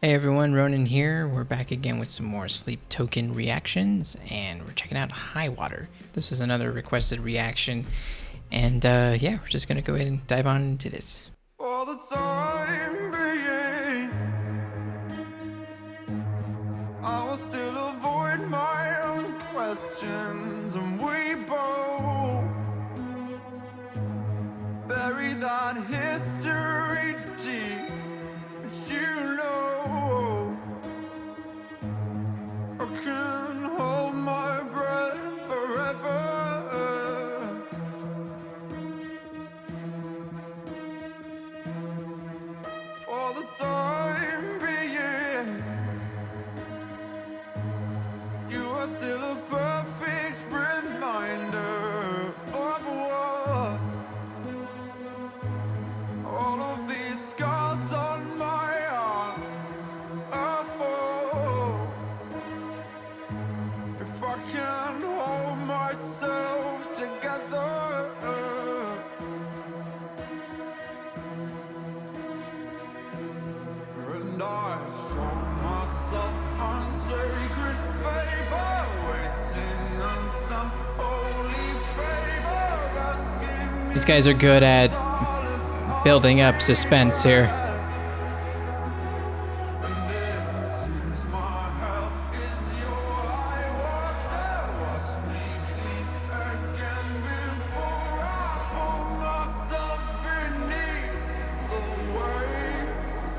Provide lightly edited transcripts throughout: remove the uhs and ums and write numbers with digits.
Hey everyone, Ronan here. We're back again with some more Sleep Token reactions, and we're checking out High Water. This is another requested reaction, and yeah, we're just gonna go ahead and dive on into this. All the time being, I will still avoid my own questions, and we both bury that history deep. But you know, I can hold my breath forever. For the time being, you are still a perfect reminder of what all of these scars on my arms are for. If I can hold myself together, and I show myself on sacred paper, waiting on some holy favor, asking These guys are good at building up suspense here. and it seems my hell is your high water. Wash me clean again before I pull myself beneath the waves.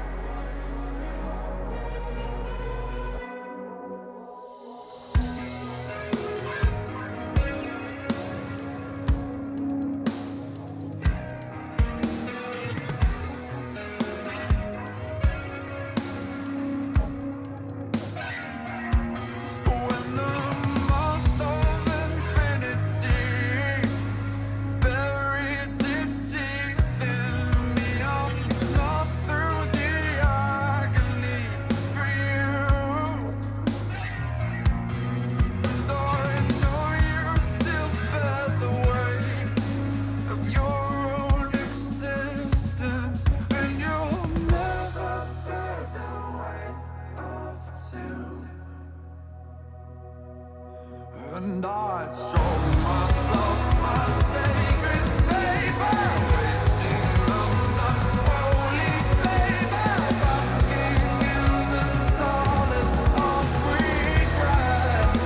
When the month of infinity buries its teeth in me, I'll smell through the agony for you. And I know you still bear the weight of your own existence, and you'll never bear the weight of two. And I'd show myself my sacred paper, waiting on some holy favor, basking in the solace of regret.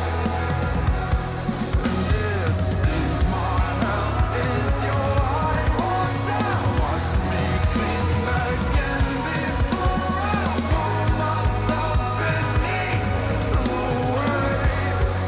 And it seems my hell is your high water. Wash me clean again before I pull myself beneath the waves.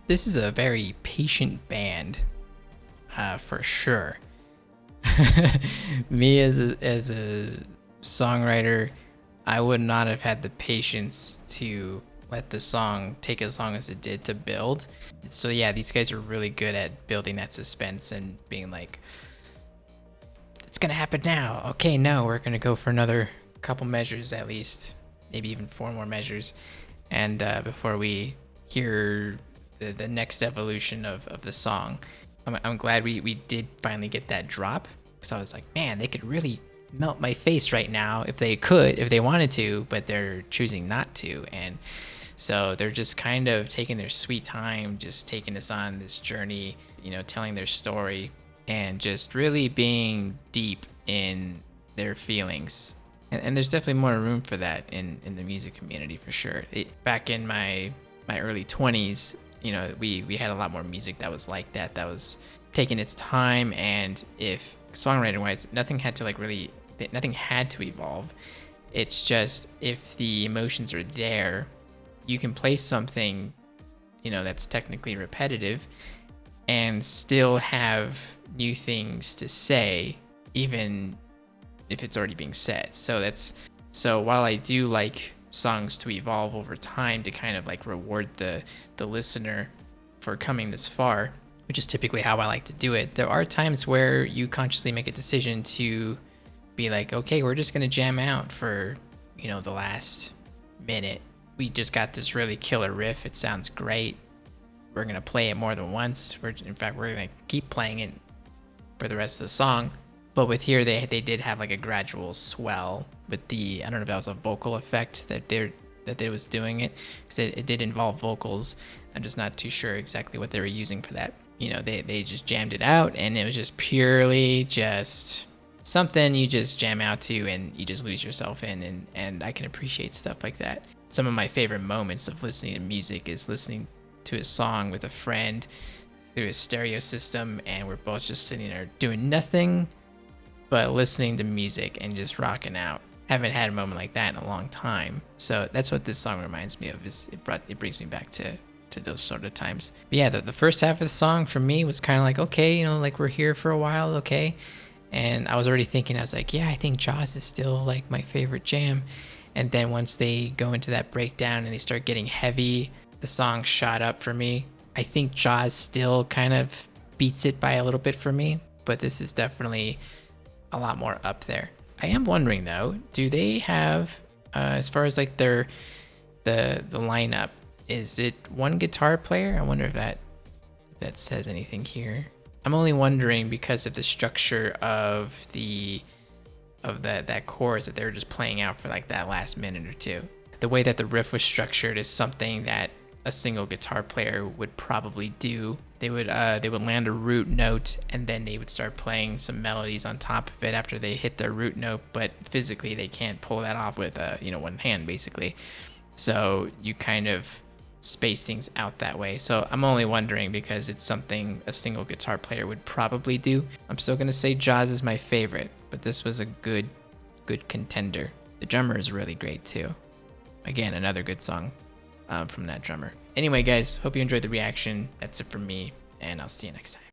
This is a very patient band, for sure. Me as a songwriter, I would not have had the patience to let the song take as long as it did to build. So yeah, these guys are really good at building that suspense and being like, it's gonna happen now. Okay, no, we're gonna go for another couple measures at least, maybe even 4 more measures, and before we hear the next evolution of the song. I'm glad we did finally get that drop, because I was like, man, they could really melt my face right now if they wanted to, but they're choosing not to. And so they're just kind of taking their sweet time, just taking us on this journey, telling their story and just really being deep in their feelings. And there's definitely more room for that in the music community for sure. Back in my early 20s, we had a lot more music that was like that was taking its time, and if songwriting wise, nothing had to evolve. It's just, if the emotions are there, you can play something that's technically repetitive and still have new things to say, even if it's already being said. So while I do like songs to evolve over time to kind of like reward the listener for coming this far, which is typically how I like to do it, there are times where you consciously make a decision to be like, okay, we're just gonna jam out for the last minute. We just got this really killer riff, it sounds great, we're gonna play it more than once. We're gonna keep playing it for the rest of the song. But with here, they did have like a gradual swell with I don't know if that was a vocal effect that they was doing it, because it did involve vocals. I'm just not too sure exactly what they were using for that. They just jammed it out, and it was just purely just something you just jam out to and you just lose yourself in, and I can appreciate stuff like that. Some of my favorite moments of listening to music is listening to a song with a friend through a stereo system, and we're both just sitting there doing nothing but listening to music and just rocking out. Haven't had a moment like that in a long time. So that's what this song reminds me of. It brings me back to those sort of times. But yeah, the first half of the song for me was kind of like, okay, like we're here for a while, okay. And I was already thinking, I was like, yeah, I think Jaws is still like my favorite jam. And then once they go into that breakdown and they start getting heavy, the song shot up for me. I think Jaws still kind of beats it by a little bit for me, but this is definitely a lot more up there. I am wondering though, do they have, as far as like the lineup, is it one guitar player? I wonder if that says anything here. I'm only wondering because of the structure of that chorus that they were just playing out for like that last minute or two. The way that the riff was structured is something that a single guitar player would probably do. They would land a root note, and then they would start playing some melodies on top of it after they hit their root note, but physically they can't pull that off with one hand basically. So you kind of space things out that way. So I'm only wondering because it's something a single guitar player would probably do. I'm still gonna say Jaws is my favorite, but this was a good contender. The drummer is really great too. Again, another good song from that drummer. Anyway, guys, hope you enjoyed the reaction. That's it from me, and I'll see you next time.